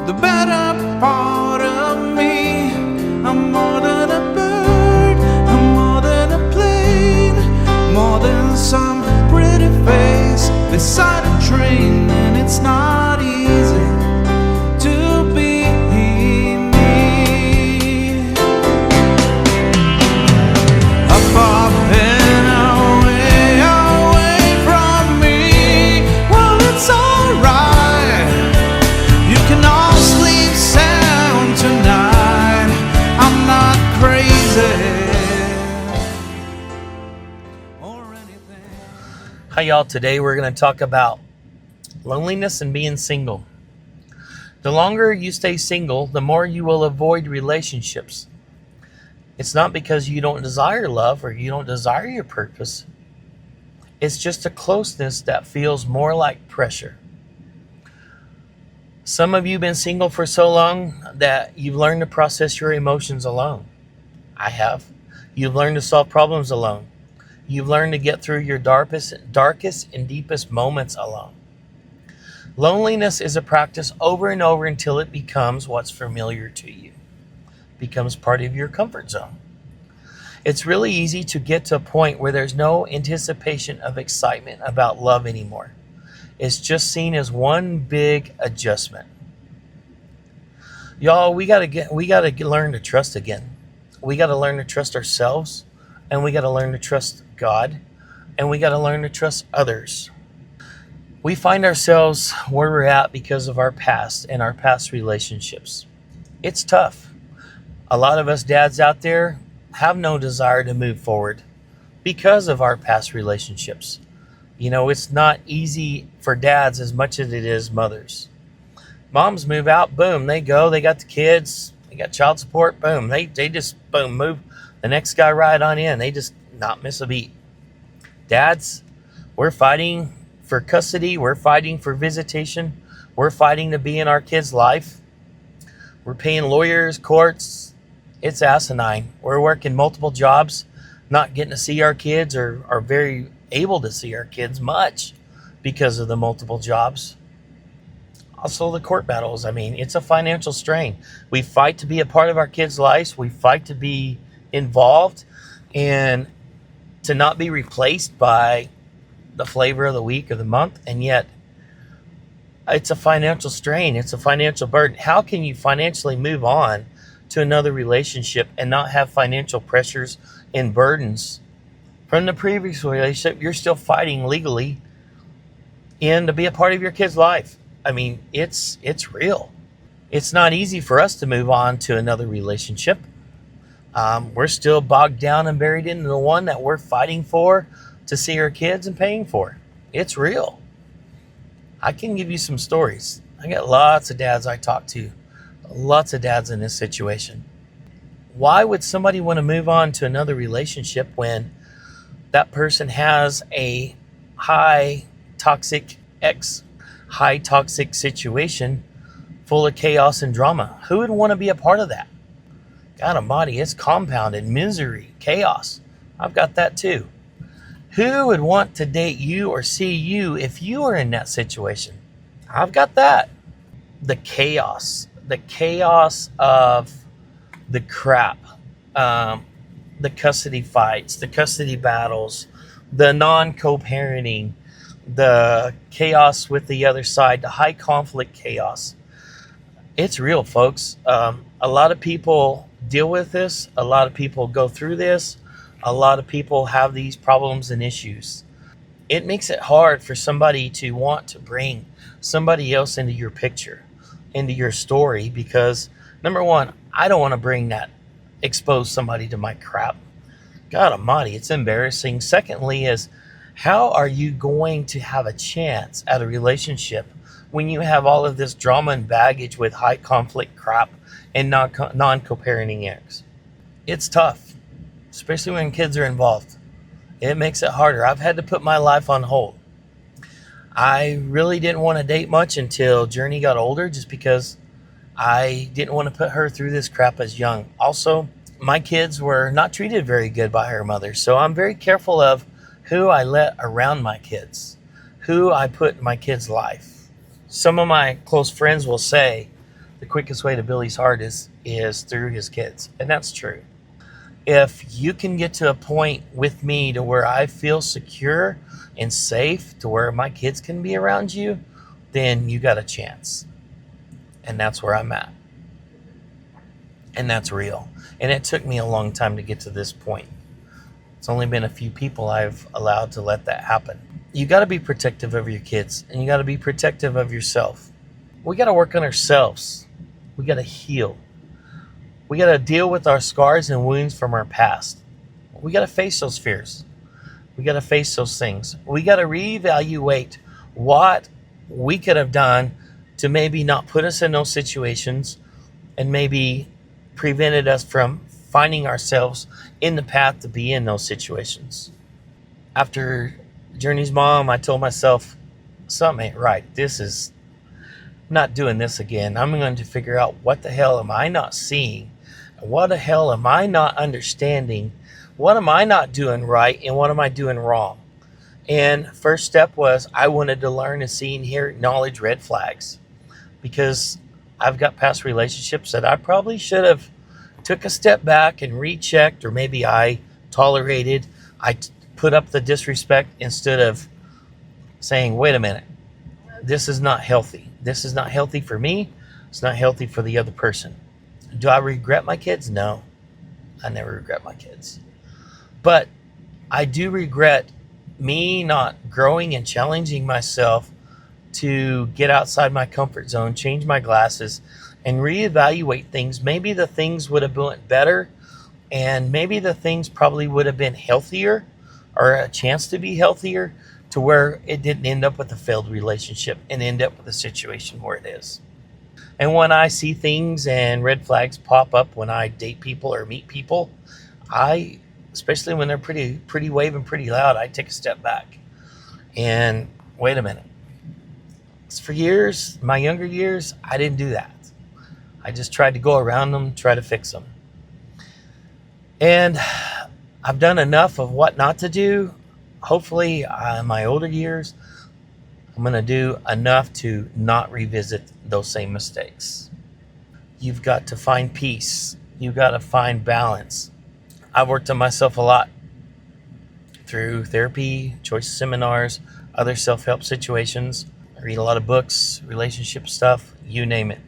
the better part of me. I'm more than a bird, I'm more than a plane, more than some pretty face beside a train. And it's not easy to be me. Up and away, away from me. Well, it's alright, you can all sleep sound tonight. I'm not crazy or anything. Hi y'all, today we're going to talk about loneliness and being single. The longer you stay single, the more you will avoid relationships. It's not because you don't desire love or you don't desire your purpose. It's just a closeness that feels more like pressure. Some of you have been single for so long that you've learned to process your emotions alone. I have. You've learned to solve problems alone. You've learned to get through your darkest and deepest moments alone. Loneliness is a practice over and over until it becomes what's familiar to you, becomes part of your comfort zone. It's really easy to get to a point where there's no anticipation of excitement about love anymore. It's just seen as one big adjustment. Y'all, we gotta learn to trust again. We gotta learn to trust ourselves, and we gotta learn to trust God, and we gotta learn to trust others. We find ourselves where we're at because of our past and our past relationships. It's tough. A lot of us dads out there have no desire to move forward because of our past relationships. You know, it's not easy for dads as much as it is mothers. Moms move out, boom, they go, they got the kids, they got child support, boom, they just, boom, move the next guy right on in. They just not miss a beat. Dads, we're fighting for custody, we're fighting for visitation, we're fighting to be in our kids' life. We're paying lawyers, courts. It's asinine. We're working multiple jobs, not getting to see our kids or are very able to see our kids much because of the multiple jobs. Also the court battles. I mean, it's a financial strain. We fight to be a part of our kids' lives. We fight to be involved and to not be replaced by the flavor of the week or the month. And yet it's a financial strain. It's a financial burden. How can you financially move on to another relationship and not have financial pressures and burdens from the previous relationship? You're still fighting legally and to be a part of your kid's life. I mean, it's real. It's not easy for us to move on to another relationship. We're still bogged down and buried into the one that we're fighting for to see our kids and paying for. It's real. I can give you some stories. I got lots of dads I talk to, lots of dads in this situation. Why would somebody want to move on to another relationship when that person has a high toxic situation full of chaos and drama? Who would want to be a part of that? God almighty, it's compounded misery, chaos. I've got that too. Who would want to date you or see you if you were in that situation? I've got that. The chaos of the crap, the custody fights, the custody battles, the non-co-parenting, the chaos with the other side, the high conflict chaos. It's real, folks. A lot of people deal with this. A lot of people go through this. A lot of people have these problems and issues. It makes it hard for somebody to want to bring somebody else into your picture, into your story, because number one, I don't want to expose somebody to my crap. God almighty, it's embarrassing. Secondly is, how are you going to have a chance at a relationship when you have all of this drama and baggage with high conflict crap and non-co-parenting ex? It's tough, especially when kids are involved. It makes it harder. I've had to put my life on hold. I really didn't want to date much until Journey got older, just because I didn't want to put her through this crap as young. Also, my kids were not treated very good by her mother, so I'm very careful of who I let around my kids, who I put in my kids' life. Some of my close friends will say, the quickest way to Billy's heart is through his kids. And that's true. If you can get to a point with me to where I feel secure and safe to where my kids can be around you, then you got a chance. And that's where I'm at. And that's real. And it took me a long time to get to this point. It's only been a few people I've allowed to let that happen. You got to be protective of your kids, and you got to be protective of yourself. We got to work on ourselves. We got to heal. We got to deal with our scars and wounds from our past. We got to face those fears. We got to face those things. We got to reevaluate what we could have done to maybe not put us in those situations and maybe prevented us from finding ourselves in the path to be in those situations. After Journey's mom, I told myself, something ain't right. This is not doing this again. I'm going to figure out what the hell am I not seeing? What the hell am I not understanding? What am I not doing right? And what am I doing wrong? And first step was I wanted to learn and see and hear, acknowledge red flags, because I've got past relationships that I probably should have took a step back and rechecked, or maybe I tolerated. I put up the disrespect instead of saying, wait a minute, this is not healthy. This is not healthy for me. It's not healthy for the other person. Do I regret my kids? No, I never regret my kids. But I do regret me not growing and challenging myself to get outside my comfort zone, change my glasses, and reevaluate things. Maybe the things would have went better, and maybe the things probably would have been healthier, or a chance to be healthier, to where it didn't end up with a failed relationship and end up with a situation where it is. And when I see things and red flags pop up when I date people or meet people, especially when they're pretty wave and pretty loud, I take a step back and wait a minute. For years, my younger years, I didn't do that. I just tried to go around them, try to fix them. And I've done enough of what not to do. Hopefully, in my older years, I'm going to do enough to not revisit those same mistakes. You've got to find peace. You've got to find balance. I've worked on myself a lot through therapy, choice seminars, other self-help situations. I read a lot of books, relationship stuff, you name it.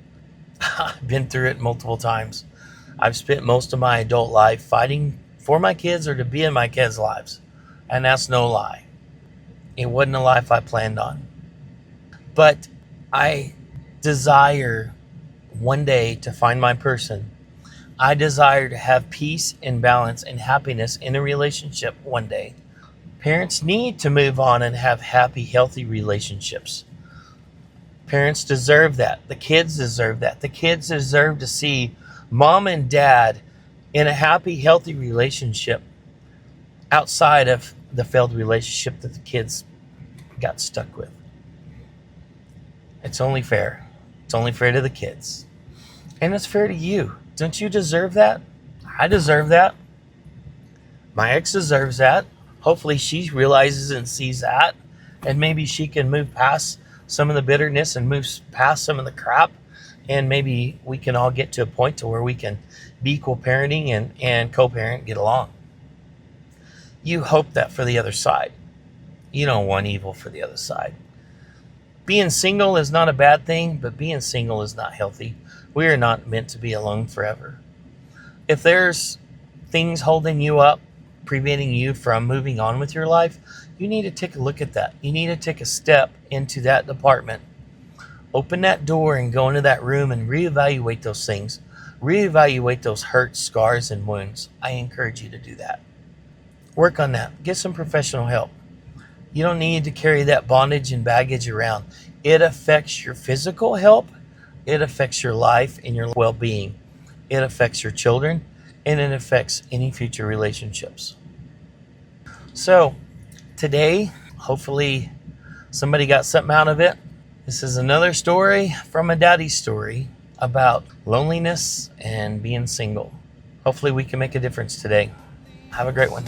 I've been through it multiple times. I've spent most of my adult life fighting for my kids or to be in my kids' lives. And that's no lie. It wasn't a life I planned on. But I desire one day to find my person. I desire to have peace and balance and happiness in a relationship one day. Parents need to move on and have happy, healthy relationships. Parents deserve that. The kids deserve that. The kids deserve to see mom and dad in a happy, healthy relationship outside of the failed relationship that the kids got stuck with. It's only fair. It's only fair to the kids. And it's fair to you. Don't you deserve that? I deserve that. My ex deserves that. Hopefully she realizes and sees that. And maybe she can move past some of the bitterness and move past some of the crap. And maybe we can all get to a point to where we can be equal parenting and co-parent, get along. You hope that for the other side. You don't want evil for the other side. Being single is not a bad thing, but being single is not healthy. We are not meant to be alone forever. If there's things holding you up, preventing you from moving on with your life, you need to take a look at that. You need to take a step into that department. Open that door and go into that room and reevaluate those things. Reevaluate those hurts, scars, and wounds. I encourage you to do that. Work on that. Get some professional help. You don't need to carry that bondage and baggage around. It affects your physical health. It affects your life and your well-being. It affects your children, and it affects any future relationships. So today, hopefully somebody got something out of it. This is another story from a daddy's story about loneliness and being single. Hopefully we can make a difference today. Have a great one.